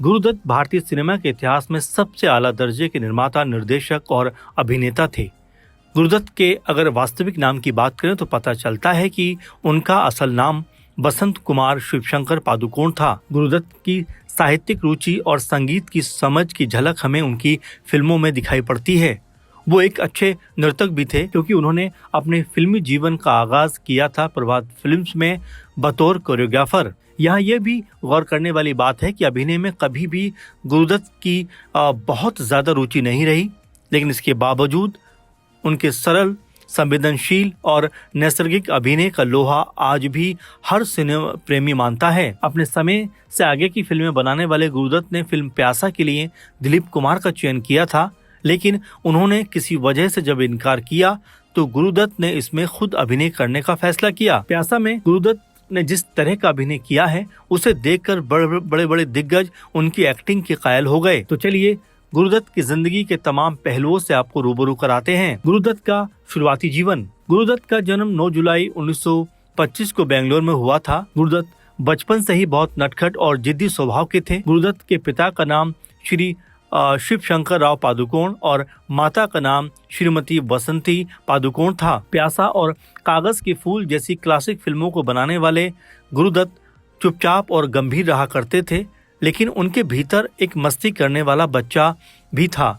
गुरुदत्त भारतीय सिनेमा के इतिहास में सबसे आला दर्जे के निर्माता, निर्देशक और अभिनेता थे। गुरुदत्त के अगर वास्तविक नाम की बात करें तो पता चलता है कि उनका असल नाम बसंत कुमार शिवशंकर पादुकोण था। गुरुदत्त की साहित्यिक रुचि और संगीत की समझ की झलक हमें उनकी फिल्मों में दिखाई पड़ती है। वो एक अच्छे नर्तक भी थे क्योंकि उन्होंने अपने फिल्मी जीवन का आगाज किया था प्रभात फिल्म्स में बतौर कोरियोग्राफर। यहाँ यह भी गौर करने वाली बात है कि अभिनय में कभी भी गुरुदत्त की बहुत ज्यादा रुचि नहीं रही, लेकिन इसके बावजूद उनके सरल, संवेदनशील और नैसर्गिक अभिनय का लोहा आज भी हर सिनेमा प्रेमी मानता है। अपने समय से आगे की फिल्में बनाने वाले गुरुदत्त ने फिल्म प्यासा के लिए दिलीप कुमार का चयन किया था, लेकिन उन्होंने किसी वजह से जब इनकार किया तो गुरुदत्त ने इसमें खुद अभिनय करने का फैसला किया। प्यासा में गुरुदत्त ने जिस तरह का अभिनय किया है उसे देखकर बड़े बड़े दिग्गज उनकी एक्टिंग के कायल हो गए। तो चलिए गुरुदत्त की जिंदगी के तमाम पहलुओं से आपको रूबरू कराते हैं। गुरुदत्त का शुरुआती जीवन। गुरुदत्त का जन्म 9 जुलाई 1925 को बेंगलोर में हुआ था। गुरुदत्त बचपन से ही बहुत नटखट और जिद्दी स्वभाव के थे। गुरुदत्त के पिता का नाम श्री शिव शंकर राव पादुकोण और माता का नाम श्रीमती बसंती पादुकोण था। प्यासा और कागज के फूल जैसी क्लासिक फिल्मों को बनाने वाले गुरुदत्त चुपचाप और गंभीर रहा करते थे, लेकिन उनके भीतर एक मस्ती करने वाला बच्चा भी था।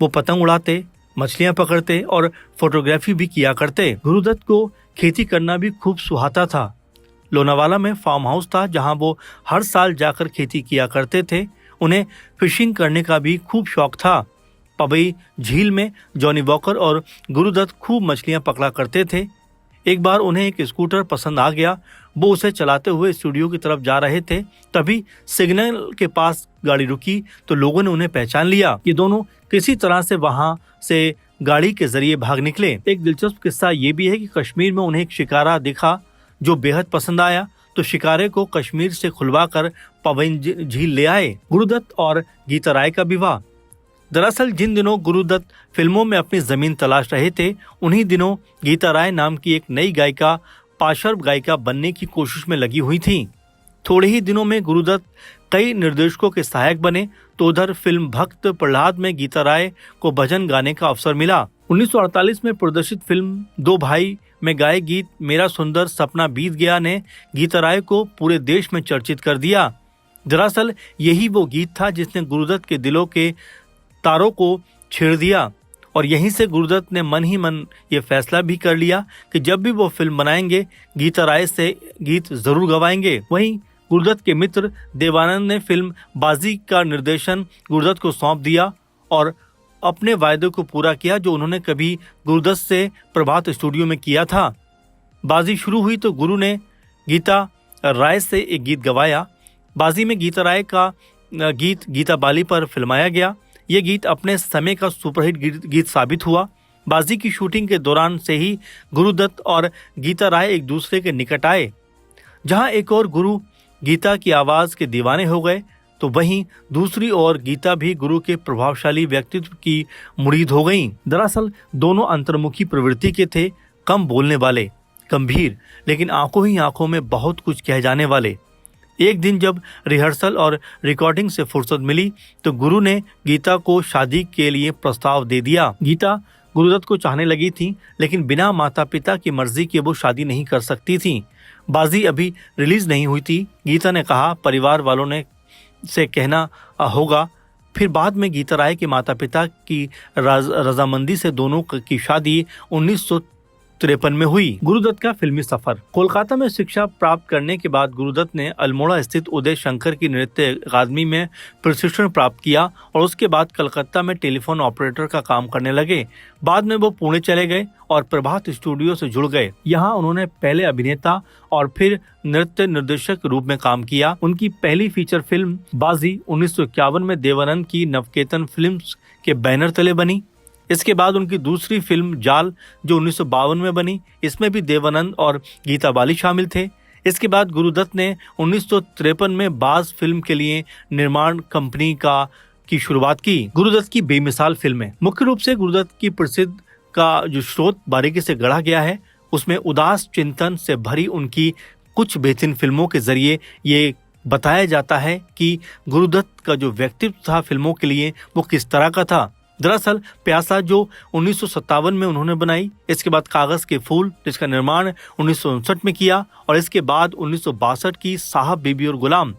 वो पतंग उड़ाते, मछलियां पकड़ते और फोटोग्राफी भी किया करते। गुरुदत्त को खेती करना भी खूब सुहाता था। लोनावाला में फार्म हाउस था जहां वो हर साल जाकर खेती किया करते थे। उन्हें फिशिंग करने का भी खूब शौक था। पबई झील में जॉनी वॉकर और गुरुदत्त खूब मछलियां पकड़ा करते थे। एक बार उन्हें एक स्कूटर पसंद आ गया। वो उसे चलाते हुए स्टूडियो की तरफ जा रहे थे, तभी सिग्नल के पास गाड़ी रुकी तो लोगों ने उन्हें पहचान लिया। ये दोनों किसी तरह से वहां से गाड़ी के जरिए भाग निकले। एक दिलचस्प किस्सा ये भी है कि कश्मीर में उन्हें एक शिकारा दिखा जो बेहद पसंद आया, तो शिकारे को कश्मीर से खुलवाकर पवन झील ले आए। गुरुदत्त और गीता राय का विवाह। दरअसल जिन दिनों गुरुदत्त फिल्मों में अपनी जमीन तलाश रहे थे, उन्हीं दिनों गीता राय नाम की एक नई गायिका पार्श्व गायिका बनने की कोशिश में लगी हुई थी। थोड़े ही दिनों में गुरुदत्त कई निर्देशकों के सहायक बने, तो उधर फिल्म भक्त प्रहलाद में गीता राय को भजन गाने का अवसर मिला। 1948 में प्रदर्शित फिल्म दो भाई में गाए गीत मेरा सुंदर सपना बीत गया ने गीता राय को पूरे देश में चर्चित कर दिया। दरअसल यही वो गीत था जिसने गुरुदत्त के दिलों के तारों को छेड़ दिया, और यहीं से गुरुदत्त ने मन ही मन ये फैसला भी कर लिया कि जब भी वो फिल्म बनाएंगे गीता राय से गीत जरूर गवाएंगे। वहीं गुरुदत्त के मित्र देवानंद ने फिल्म बाजी का निर्देशन गुरुदत्त को सौंप दिया और अपने वायदे को पूरा किया जो उन्होंने कभी गुरुदत्त से प्रभात स्टूडियो में किया था। बाजी शुरू हुई तो गुरु ने गीता राय से एक गीत गवाया। बाजी में गीता राय का गीत गीता बाली पर फिल्माया गया। ये गीत अपने समय का सुपरहिट गीत साबित हुआ। बाजी की शूटिंग के दौरान से ही गुरुदत्त और गीता राय एक दूसरे के निकट आए। जहां एक और गुरु गीता की आवाज के दीवाने हो गए, तो वहीं दूसरी ओर गीता भी गुरु के प्रभावशाली व्यक्तित्व की मुरीद हो गईं। दरअसल दोनों अंतर्मुखी प्रवृत्ति के थे, कम बोलने वाले, गंभीर, लेकिन आंखों ही आंखों में बहुत कुछ कह जाने वाले। एक दिन जब रिहर्सल और रिकॉर्डिंग से फुर्सत मिली तो गुरु ने गीता को शादी के लिए प्रस्ताव दे दिया। गीता गुरुदत्त को चाहने लगी थी, लेकिन बिना माता पिता की मर्जी के वो शादी नहीं कर सकती थी। बाजी अभी रिलीज नहीं हुई थी। गीता ने कहा परिवार वालों ने से कहना होगा। फिर बाद में गीता राय के माता पिता की रजामंदी से दोनों की शादी 1953 में हुई। गुरुदत्त का फिल्मी सफर। कोलकाता में शिक्षा प्राप्त करने के बाद गुरुदत्त ने अल्मोड़ा स्थित उदय शंकर की नृत्य अकादमी में प्रशिक्षण प्राप्त किया और उसके बाद कलकत्ता में टेलीफोन ऑपरेटर का काम करने लगे। बाद में वो पुणे चले गए और प्रभात स्टूडियो से जुड़ गए। यहाँ उन्होंने पहले अभिनेता और फिर नृत्य निर्देशक के रूप में काम किया। उनकी पहली फीचर फिल्म बाजी 1951 में देवानंद की नवकेतन फिल्म्स के बैनर तले बनी। इसके बाद उनकी दूसरी फिल्म जाल जो 1952 में बनी, इसमें भी देवानंद और गीता बाली शामिल थे। इसके बाद गुरुदत्त ने 1953 में बाज फिल्म के लिए निर्माण कंपनी की शुरुआत की। गुरुदत्त की बेमिसाल फिल्में। मुख्य रूप से गुरुदत्त की प्रसिद्ध का जो स्रोत बारीकी से गढ़ा गया है, उसमें उदास चिंतन से भरी उनकी कुछ बेहतरीन फिल्मों के जरिए ये बताया जाता है कि गुरुदत्त का जो व्यक्तित्व था फिल्मों के लिए वो किस तरह का था। दरअसल प्यासा जो 1957 में उन्होंने बनाई, इसके बाद कागज के फूल जिसका निर्माण 1959 में किया, और इसके बाद 1962 की साहब बीबी और गुलाम।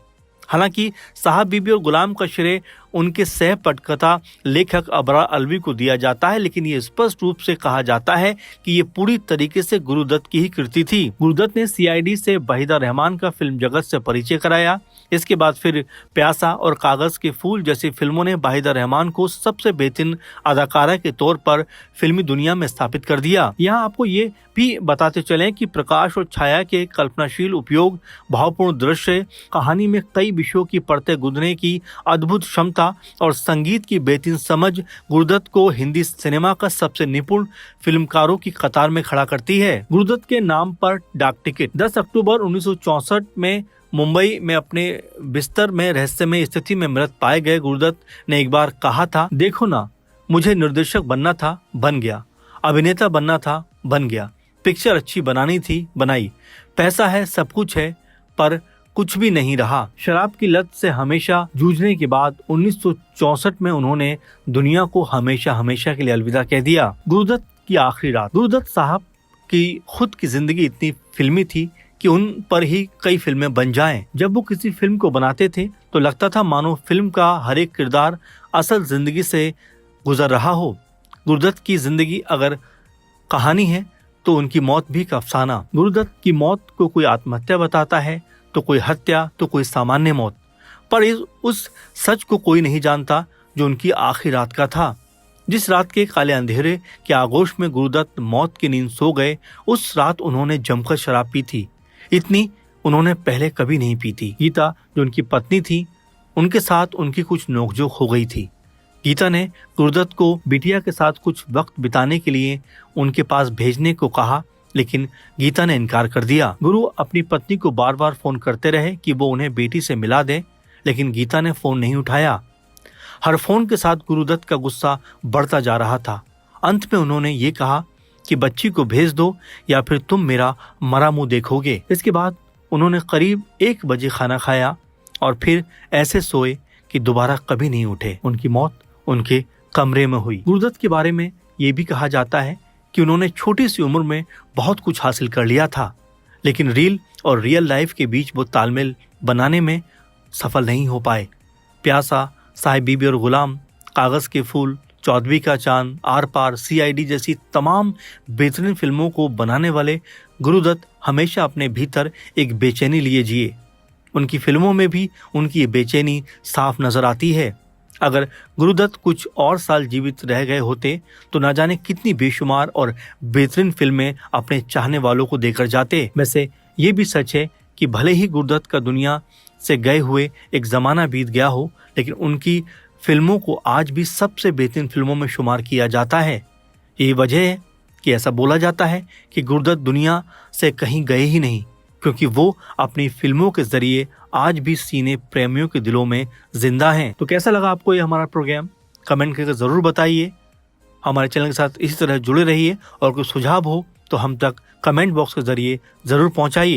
हालांकि साहब बीबी और गुलाम का श्रेय उनके सह पटकथा लेखक अबरार अलवी को दिया जाता है, लेकिन ये स्पष्ट रूप से कहा जाता है कि ये पूरी तरीके से गुरुदत्त की ही कृति थी। गुरुदत्त ने सीआईडी से वहीदा रहमान का फिल्म जगत से परिचय कराया। इसके बाद फिर प्यासा और कागज के फूल जैसी फिल्मों ने वहीदा रहमान को सबसे बेहतरीन अदाकारा के तौर पर फिल्मी दुनिया में स्थापित कर दिया। यहाँ आपको ये भी बताते चलें कि प्रकाश और छाया के कल्पनाशील उपयोग, भावपूर्ण दृश्य, कहानी में कई विषयों की परतें गुंदने की अद्भुत क्षमता और संगीत की बेहतरीन समझ गुरुदत्त को हिंदी सिनेमा का सबसे निपुण फिल्मकारों की कतार में खड़ा करती है। गुरुदत्त के नाम पर डाक टिकट। 10 अक्टूबर 1964 में मुंबई में अपने बिस्तर में रहस्यमय स्थिति में मृत पाए गए गुरुदत्त ने एक बार कहा था, देखो ना, मुझे निर्देशक बनना था, बन गया, अभिनेता बनना था, बन गया, पिक्चर अच्छी बनानी थी, बनाई, पैसा है, सब कुछ है, पर कुछ भी नहीं रहा। शराब की लत से हमेशा जूझने के बाद 1964 में उन्होंने दुनिया को हमेशा हमेशा के लिए अलविदा कह दिया। गुरुदत्त की आखिरी रात। गुरुदत्त साहब की खुद की जिंदगी इतनी फिल्मी थी कि उन पर ही कई फिल्में बन जाएं। जब वो किसी फिल्म को बनाते थे तो लगता था मानो फिल्म का हर एक किरदार असल जिंदगी से गुजर रहा हो। गुरुदत्त की जिंदगी अगर कहानी है तो उनकी मौत भी एक अफसाना। गुरुदत्त की मौत को कोई आत्महत्या बताता है, तो कोई हत्या, तो कोई सामान्य मौत, पर उस सच को कोई नहीं जानता जो उनकी आखिरी रात का था। जिस रात के काले अंधेरे के आगोश में गुरुदत्त मौत की नींद सो गए, उस रात उन्होंने जमकर शराब पी थी। इतनी उन्होंने पहले कभी नहीं पी थी। गीता जो उनकी पत्नी थी, उनके साथ उनकी कुछ नोकझोंक हो गई थी। गीता ने गुरुदत्त को बिटिया के साथ कुछ वक्त बिताने के लिए उनके पास भेजने को कहा, लेकिन गीता ने इनकार कर दिया। गुरु अपनी पत्नी को बार बार फोन करते रहे कि वो उन्हें बेटी से मिला दे, लेकिन गीता ने फोन नहीं उठाया। हर फोन के साथ गुरुदत्त का गुस्सा बढ़ता जा रहा था। अंत में उन्होंने ये कहा कि बच्ची को भेज दो या फिर तुम मेरा मरा मुंह देखोगे। इसके बाद उन्होंने करीब 1 बजे खाना खाया और फिर ऐसे सोए कि दोबारा कभी नहीं उठे। उनकी मौत उनके कमरे में हुई। गुरुदत्त के बारे में ये भी कहा जाता है कि उन्होंने छोटी सी उम्र में बहुत कुछ हासिल कर लिया था, लेकिन रील और रियल लाइफ के बीच वो तालमेल बनाने में सफल नहीं हो पाए। प्यासा, साहिब बीबी और गुलाम, कागज के फूल, चौदहवीं का चांद, आर पार, सीआईडी जैसी तमाम बेहतरीन फिल्मों को बनाने वाले गुरुदत्त हमेशा अपने भीतर एक बेचैनी लिए जिए। उनकी फिल्मों में भी उनकी ये बेचैनी साफ नजर आती है। अगर गुरुदत्त कुछ और साल जीवित रह गए होते तो न जाने कितनी बेशुमार और बेहतरीन फिल्में अपने चाहने वालों को देकर जाते। वैसे ये भी सच है कि भले ही गुरुदत्त का दुनिया से गए हुए एक जमाना बीत गया हो, लेकिन उनकी फिल्मों को आज भी सबसे बेहतरीन फिल्मों में शुमार किया जाता है। यही वजह है कि ऐसा बोला जाता है कि गुरुदत्त दुनिया से कहीं गए ही नहीं, क्योंकि वो अपनी फिल्मों के जरिए आज भी सिने प्रेमियों के दिलों में जिंदा हैं। तो कैसा लगा आपको ये हमारा प्रोग्राम? कमेंट करके जरूर बताइए। हमारे चैनल के साथ इसी तरह जुड़े रहिए और कोई सुझाव हो तो हम तक कमेंट बॉक्स के जरिए जरूर पहुंचाइए।